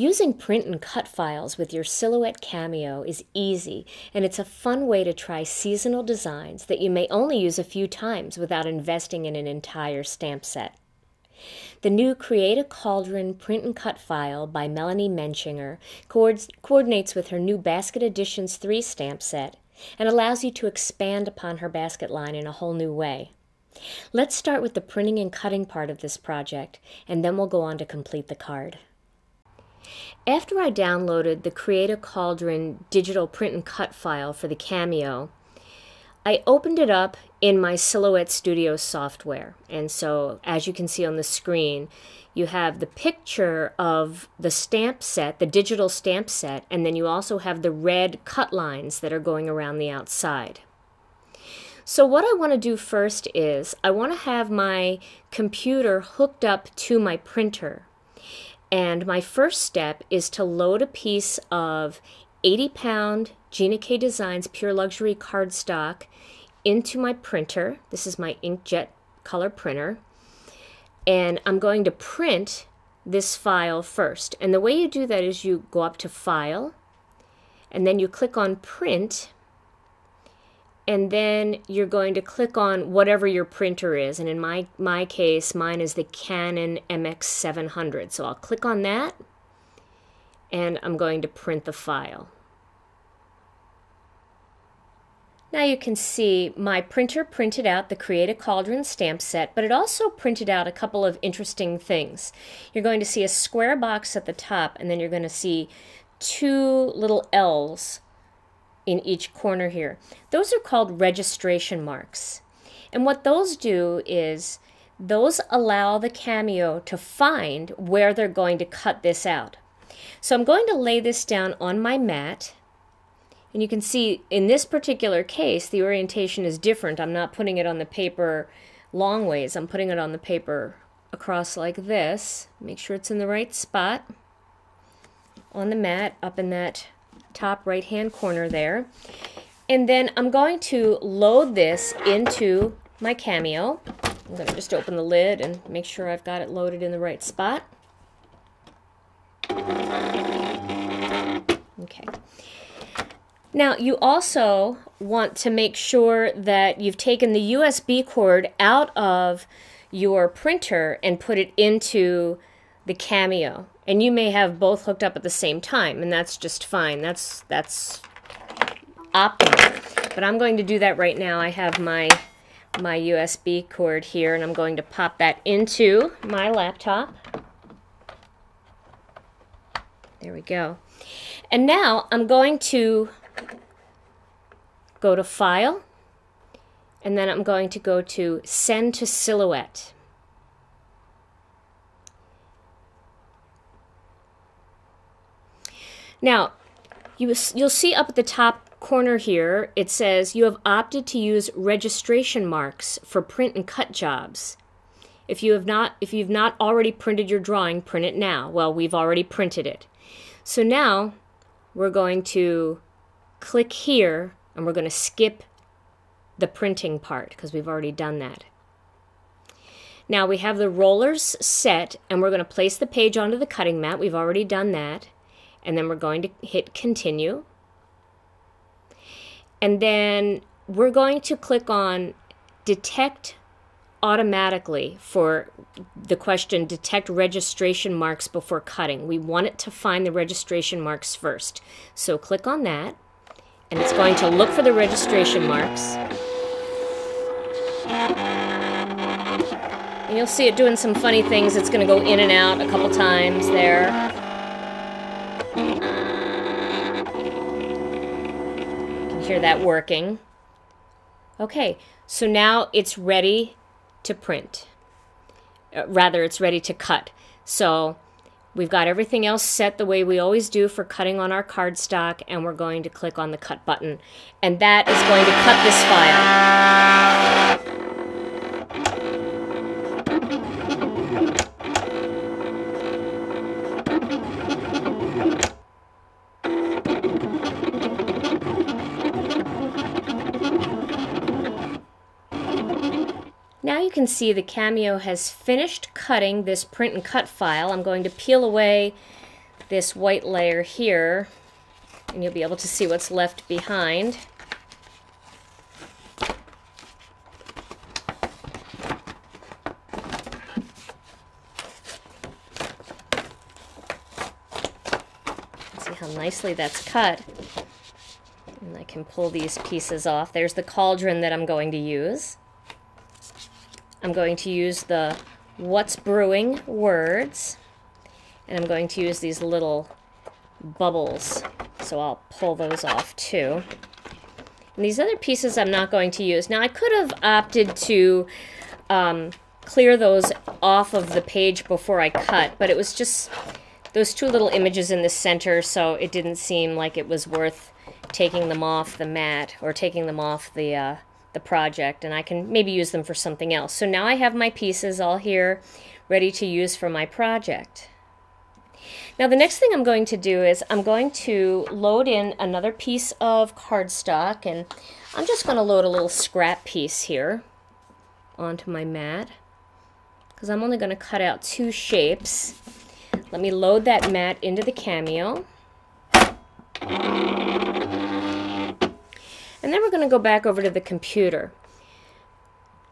Using print and cut files with your Silhouette Cameo is easy, and it's a fun way to try seasonal designs that you may only use a few times without investing in an entire stamp set. The new Create a Cauldron print and cut file by Melanie Menchinger coordinates with her new Basket Editions 3 stamp set and allows you to expand upon her basket line in a whole new way. Let's start with the printing and cutting part of this project, and then we'll go on to complete the card. After I downloaded the Create a Cauldron digital print and cut file for the Cameo, I opened it up in my Silhouette Studio software. And so, as you can see on the screen, you have the picture of the stamp set, the digital stamp set, and then you also have the red cut lines that are going around the outside. So what I want to do first is I want to have my computer hooked up to my printer. And my first step is to load a piece of 80-pound Gina K Designs Pure Luxury cardstock into my printer. This is my inkjet color printer. And I'm going to print this file first. And the way you do that is you go up to File, and then you click on Print, and then you're going to click on whatever your printer is. And in my case, mine is the Canon MX700. So I'll click on that, and I'm going to print the file. Now you can see my printer printed out the Create a Cauldron stamp set, but it also printed out a couple of interesting things. You're going to see a square box at the top, and then you're going to see two little L's in each corner here. Those are called registration marks. And what those do is those allow the Cameo to find where they're going to cut this out. So I'm going to lay this down on my mat. And you can see in this particular case, the orientation is different. I'm not putting it on the paper long ways. I'm putting it on the paper across like this. Make sure it's in the right spot on the mat, up in that top right-hand corner there. And then I'm going to load this into my Cameo. I'm going to just open the lid and make sure I've got it loaded in the right spot. Okay. Now, you also want to make sure that you've taken the USB cord out of your printer and put it into the Cameo. And you may have both hooked up at the same time, and that's just fine. That's optimal. But I'm going to do that right now. I have my USB cord here, and I'm going to pop that into my laptop. There we go. And now I'm going to go to File, and then I'm going to go to Send to Silhouette. Now, you'll see up at the top corner here, it says you have opted to use registration marks for print and cut jobs. If you've not already printed your drawing, print it now. Well, we've already printed it. So now we're going to click here, and we're going to skip the printing part because we've already done that. Now we have the rollers set, and we're going to place the page onto the cutting mat. We've already done that. And then we're going to hit Continue. And then we're going to click on Detect Automatically for the question, Detect Registration Marks Before Cutting. We want it to find the registration marks first. So click on that, and it's going to look for the registration marks. And you'll see it doing some funny things. It's going to go in and out a couple times there. Hear that working. Okay, so now it's ready to print. Rather, it's ready to cut. So we've got everything else set the way we always do for cutting on our cardstock, and we're going to click on the cut button. And that is going to cut this file. Now you can see the Cameo has finished cutting this print and cut file. I'm going to peel away this white layer here, and you'll be able to see what's left behind. See how nicely that's cut. And I can pull these pieces off. There's the cauldron that I'm going to use. I'm going to use the What's Brewing words, and I'm going to use these little bubbles, so I'll pull those off too. And these other pieces I'm not going to use. Now I could have opted to clear those off of the page before I cut, but it was just those two little images in the center, so it didn't seem like it was worth taking them off the mat or taking them off the project, and I can maybe use them for something else. So now I have my pieces all here ready to use for my project. Now the next thing I'm going to do is I'm going to load in another piece of cardstock, and I'm just going to load a little scrap piece here onto my mat because I'm only going to cut out two shapes. Let me load that mat into the Cameo. And then we're going to go back over to the computer.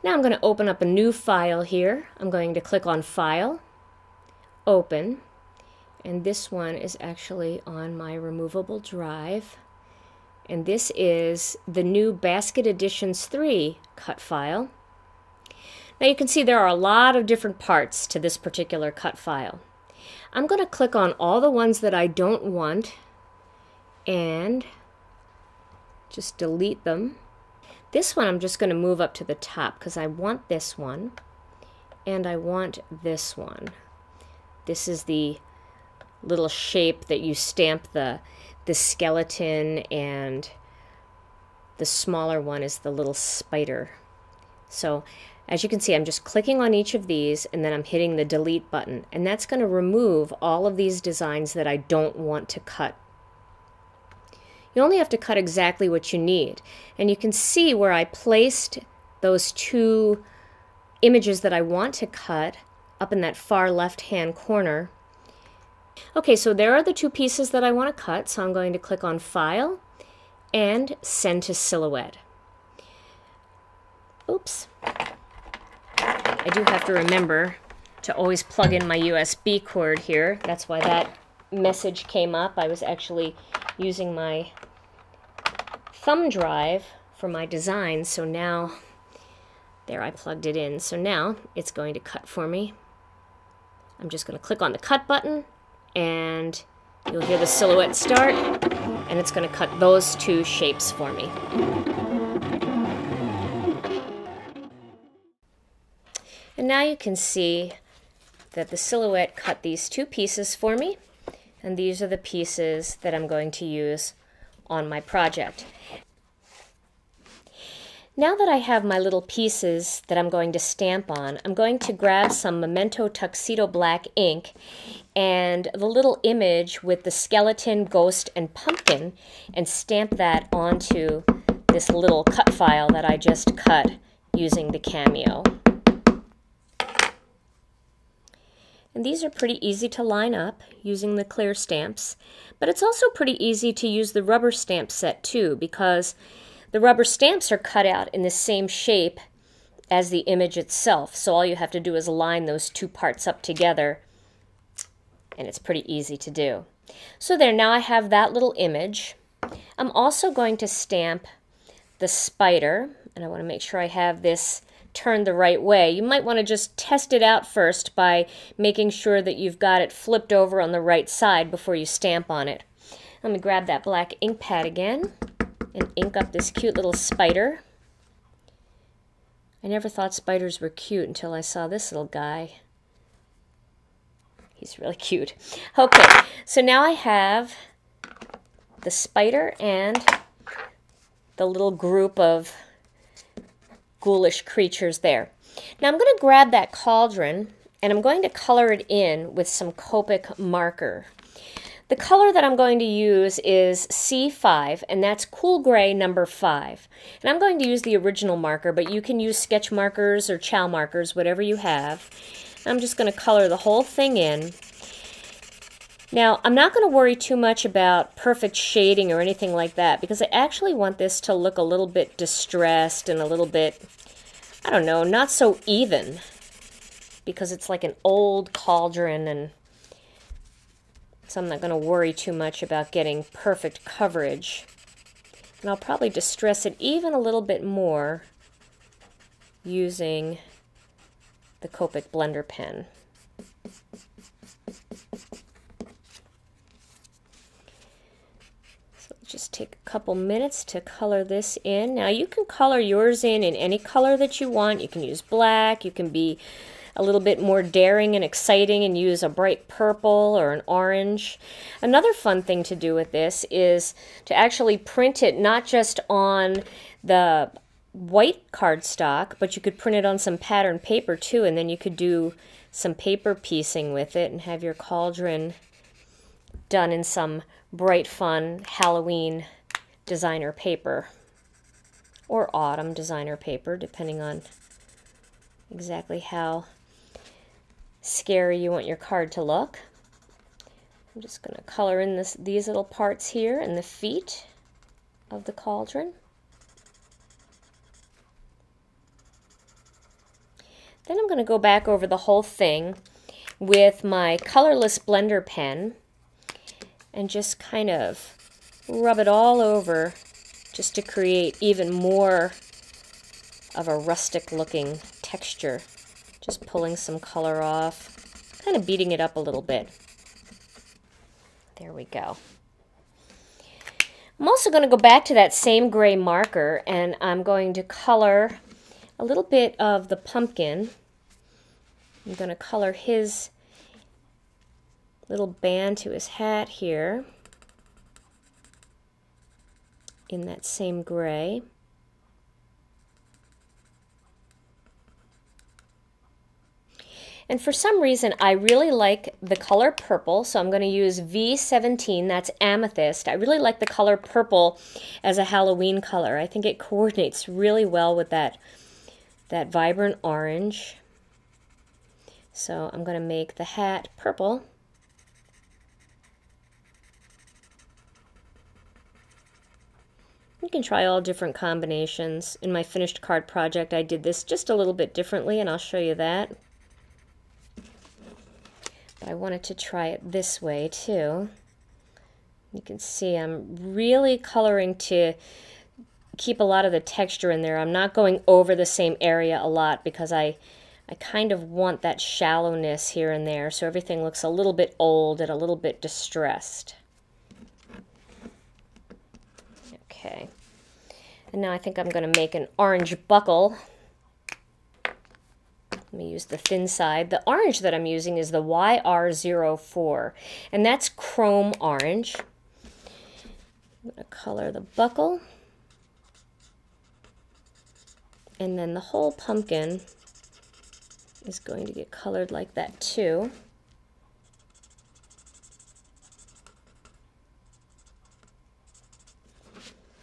Now I'm going to open up a new file here. I'm going to click on File, Open, and this one is actually on my removable drive. And this is the new Basket Editions 3 cut file. Now you can see there are a lot of different parts to this particular cut file. I'm going to click on all the ones that I don't want and just delete them. This one I'm just going to move up to the top because I want this one and I want this one. This is the little shape that you stamp the skeleton, and the smaller one is the little spider. So as you can see, I'm just clicking on each of these and then I'm hitting the delete button, and that's going to remove all of these designs that I don't want to cut. You only have to cut exactly what you need, and you can see where I placed those two images that I want to cut up in that far left hand corner. Okay, so there are the two pieces that I want to cut, so I'm going to click on File and Send to Silhouette. Oops. I do have to remember to always plug in my USB cord here. That's why that message came up. I was actually using my thumb drive for my design, so now there I plugged it in. So now it's going to cut for me. I'm just going to click on the cut button and you'll hear the silhouette start, and it's going to cut those two shapes for me. And now you can see that the silhouette cut these two pieces for me, and these are the pieces that I'm going to use on my project. Now that I have my little pieces that I'm going to stamp on, I'm going to grab some Memento Tuxedo Black ink and the little image with the skeleton, ghost, and pumpkin, and stamp that onto this little cut file that I just cut using the Cameo. And these are pretty easy to line up using the clear stamps, but it's also pretty easy to use the rubber stamp set too, because the rubber stamps are cut out in the same shape as the image itself, so all you have to do is line those two parts up together, and it's pretty easy to do. So there, now I have that little image. I'm also going to stamp the spider, and I want to make sure I have this turned the right way. You might want to just test it out first by making sure that you've got it flipped over on the right side before you stamp on it. Let me grab that black ink pad again and ink up this cute little spider. I never thought spiders were cute until I saw this little guy. He's really cute. Okay, so now I have the spider and the little group of ghoulish creatures there. Now I'm going to grab that cauldron and I'm going to color it in with some Copic marker. The color that I'm going to use is C5, and that's Cool Gray number 5. And I'm going to use the original marker, but you can use sketch markers or chow markers, whatever you have. I'm just going to color the whole thing in. Now, I'm not going to worry too much about perfect shading or anything like that because I actually want this to look a little bit distressed and a little bit, I don't know, not so even because it's like an old cauldron, and so I'm not going to worry too much about getting perfect coverage. And I'll probably distress it even a little bit more using the Copic blender pen. Just take a couple minutes to color this in. Now you can color yours in any color that you want. You can use black, you can be a little bit more daring and exciting and use a bright purple or an orange. Another fun thing to do with this is to actually print it not just on the white cardstock, but you could print it on some pattern paper too, and then you could do some paper piecing with it and have your cauldron done in some bright, fun Halloween designer paper or autumn designer paper, depending on exactly how scary you want your card to look. I'm just going to color in these little parts here and the feet of the cauldron. Then I'm going to go back over the whole thing with my colorless blender pen and just kind of rub it all over just to create even more of a rustic looking texture. Just pulling some color off, kind of beating it up a little bit. There we go. I'm also going to go back to that same gray marker and I'm going to color a little bit of the pumpkin. I'm going to color his little band to his hat here in that same gray. And for some reason I really like the color purple, so I'm going to use V17, that's amethyst. I really like the color purple as a Halloween color. I think it coordinates really well with that vibrant orange. So I'm going to make the hat purple. You can try all different combinations. In my finished card project, I did this just a little bit differently, and I'll show you that. But I wanted to try it this way, too. You can see I'm really coloring to keep a lot of the texture in there. I'm not going over the same area a lot because I kind of want that shallowness here and there, so everything looks a little bit old and a little bit distressed. Okay, and now I think I'm going to make an orange buckle. Let me use the thin side. The orange that I'm using is the YR04, and that's chrome orange. I'm going to color the buckle, and then the whole pumpkin is going to get colored like that too.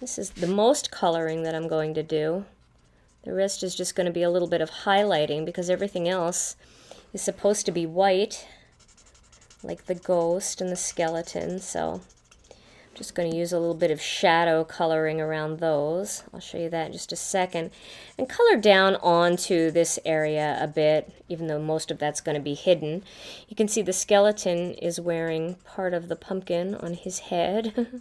This is the most coloring that I'm going to do. The rest is just going to be a little bit of highlighting because everything else is supposed to be white, like the ghost and the skeleton, so I'm just going to use a little bit of shadow coloring around those. I'll show you that in just a second. And color down onto this area a bit, even though most of that's going to be hidden. You can see the skeleton is wearing part of the pumpkin on his head.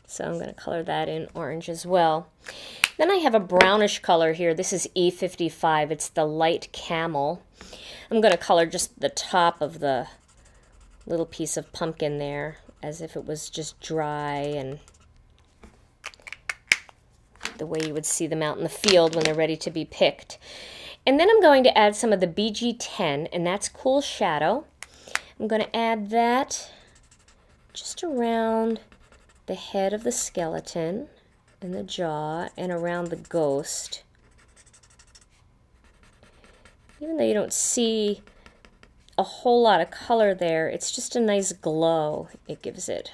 So I'm going to color that in orange as well. Then I have a brownish color here. This is E55. It's the light camel. I'm going to color just the top of the little piece of pumpkin there as if it was just dry and the way you would see them out in the field when they're ready to be picked. And then I'm going to add some of the BG10, and that's Cool Shadow. I'm going to add that just around the head of the skeleton and the jaw and around the ghost. Even though you don't see a whole lot of color there, it's just a nice glow it gives it.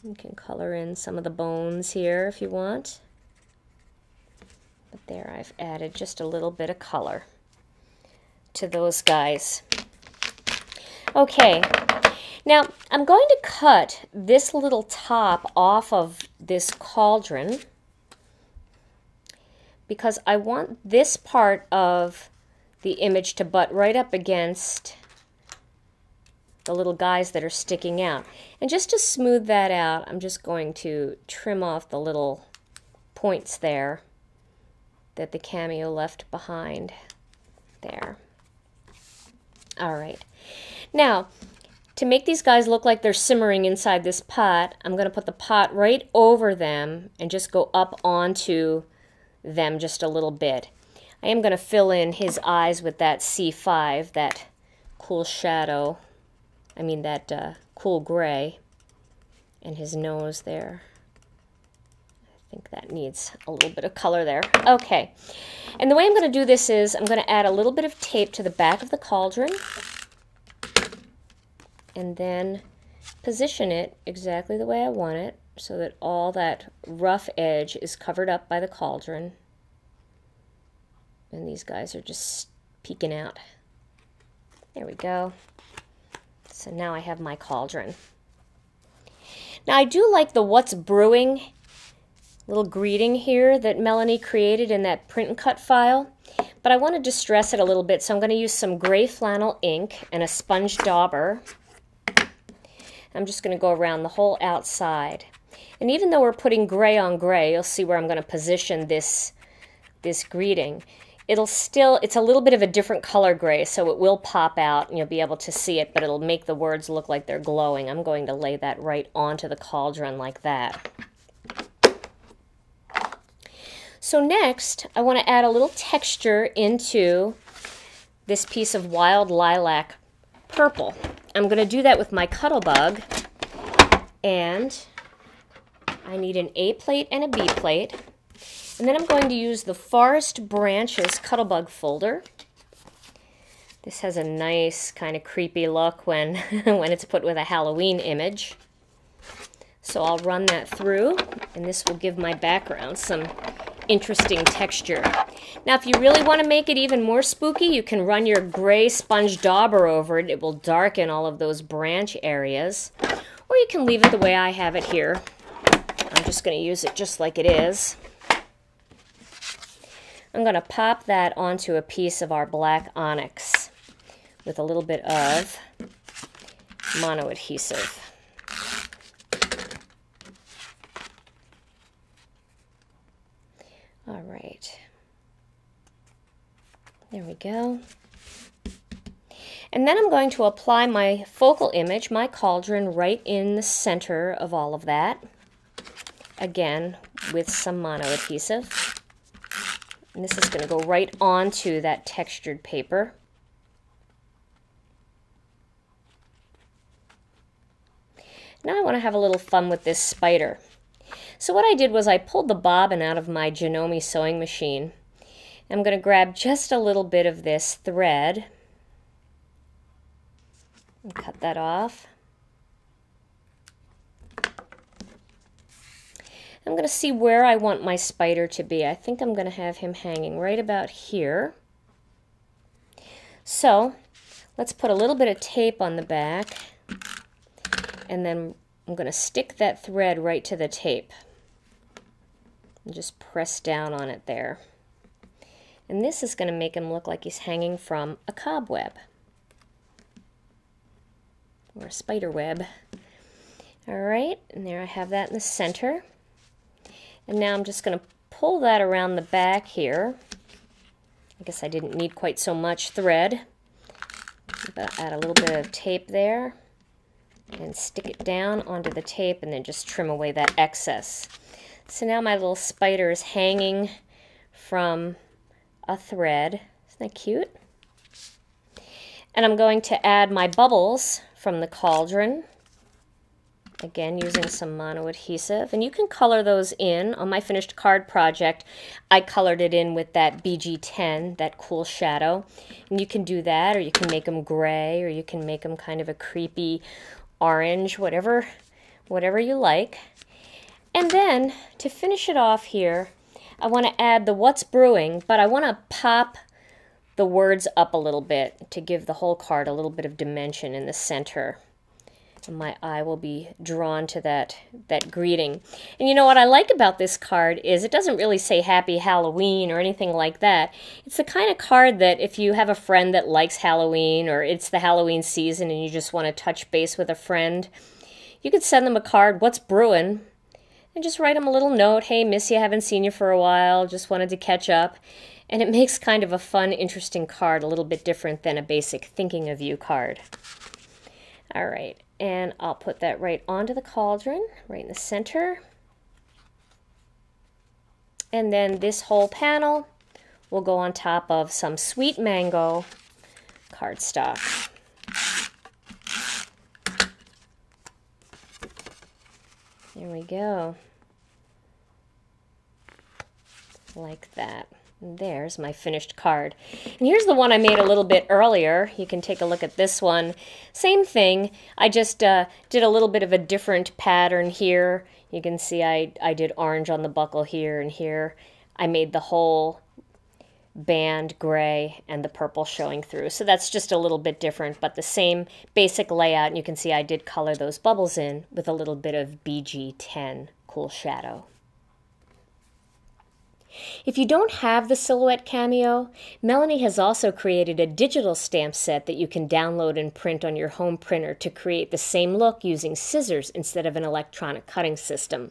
You can color in some of the bones here if you want. But there, I've added just a little bit of color to those guys. Okay, now I'm going to cut this little top off of this cauldron because I want this part of the image to butt right up against the little guys that are sticking out. And just to smooth that out, I'm just going to trim off the little points there that the cameo left behind there. All right. Now, to make these guys look like they're simmering inside this pot, I'm going to put the pot right over them and just go up onto them just a little bit. I am going to fill in his eyes with that C5, that cool shadow, that cool gray, and his nose there. I think that needs a little bit of color there. Okay, and the way I'm going to do this is I'm going to add a little bit of tape to the back of the cauldron and then position it exactly the way I want it so that all that rough edge is covered up by the cauldron. And these guys are just peeking out. There we go. So now I have my cauldron. Now I do like the What's Brewing little greeting here that Melanie created in that print and cut file, but I want to distress it a little bit, so I'm going to use some gray flannel ink and a sponge dauber. I'm just going to go around the whole outside. And even though we're putting gray on gray, you'll see where I'm going to position this greeting. It's a little bit of a different color gray, so it will pop out and you'll be able to see it, but it'll make the words look like they're glowing. I'm going to lay that right onto the cauldron like that. So next, I want to add a little texture into this piece of wild lilac purple. I'm going to do that with my Cuttlebug, and I need an A plate and a B plate. And then I'm going to use the Forest Branches Cuttlebug folder. This has a nice kind of creepy look when, when it's put with a Halloween image. So I'll run that through, and this will give my background some interesting texture. Now, if you really want to make it even more spooky, you can run your gray sponge dauber over it. It will darken all of those branch areas. Or you can leave it the way I have it here. I'm just going to use it just like it is. I'm going to pop that onto a piece of our black onyx with a little bit of mono adhesive. All right, there we go. And then I'm going to apply my focal image, my cauldron, right in the center of all of that, again with some mono adhesive. And this is going to go right onto that textured paper. Now I want to have a little fun with this spider. So what I did was I pulled the bobbin out of my Janome sewing machine. I'm going to grab just a little bit of this thread and cut that off. I'm going to see where I want my spider to be. I think I'm going to have him hanging right about here. So let's put a little bit of tape on the back, and then I'm going to stick that thread right to the tape and just press down on it there. And this is going to make him look like he's hanging from a cobweb or a spider web. All right, and there I have that in the center. And now I'm just going to pull that around the back here. I guess I didn't need quite so much thread, but add a little bit of tape there and stick it down onto the tape and then just trim away that excess. So now my little spider is hanging from a thread. Isn't that cute? And I'm going to add my bubbles from the cauldron. Again, using some mono adhesive, and you can color those in. On my finished card project, I colored it in with that BG10, that cool shadow, and you can do that, or you can make them gray, or you can make them kind of a creepy orange, whatever you like. And then, to finish it off here, I want to add the What's Brewing, but I want to pop the words up a little bit to give the whole card a little bit of dimension in the center. And my eye will be drawn to that greeting. And you know what I like about this card is it doesn't really say Happy Halloween or anything like that. It's the kind of card that if you have a friend that likes Halloween, or it's the Halloween season and you just want to touch base with a friend, you could send them a card, "What's brewing?" and just write them a little note. "Hey, miss you, haven't seen you for a while, just wanted to catch up." And it makes kind of a fun, interesting card, a little bit different than a basic thinking of you card. All right, and I'll put that right onto the cauldron, right in the center. And then this whole panel will go on top of some sweet mango cardstock. There we go. Like that. And there's my finished card. And here's the one I made a little bit earlier. You can take a look at this one. Same thing. I just did a little bit of a different pattern here. You can see I did orange on the buckle here and here. I made the whole band gray and the purple showing through. So that's just a little bit different, but the same basic layout. And you can see I did color those bubbles in with a little bit of BG10 Cool Shadow. If you don't have the Silhouette Cameo, Melanie has also created a digital stamp set that you can download and print on your home printer to create the same look using scissors instead of an electronic cutting system.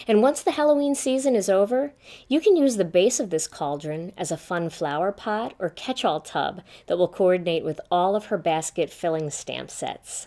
And once the Halloween season is over, you can use the base of this cauldron as a fun flower pot or catch-all tub that will coordinate with all of her basket filling stamp sets.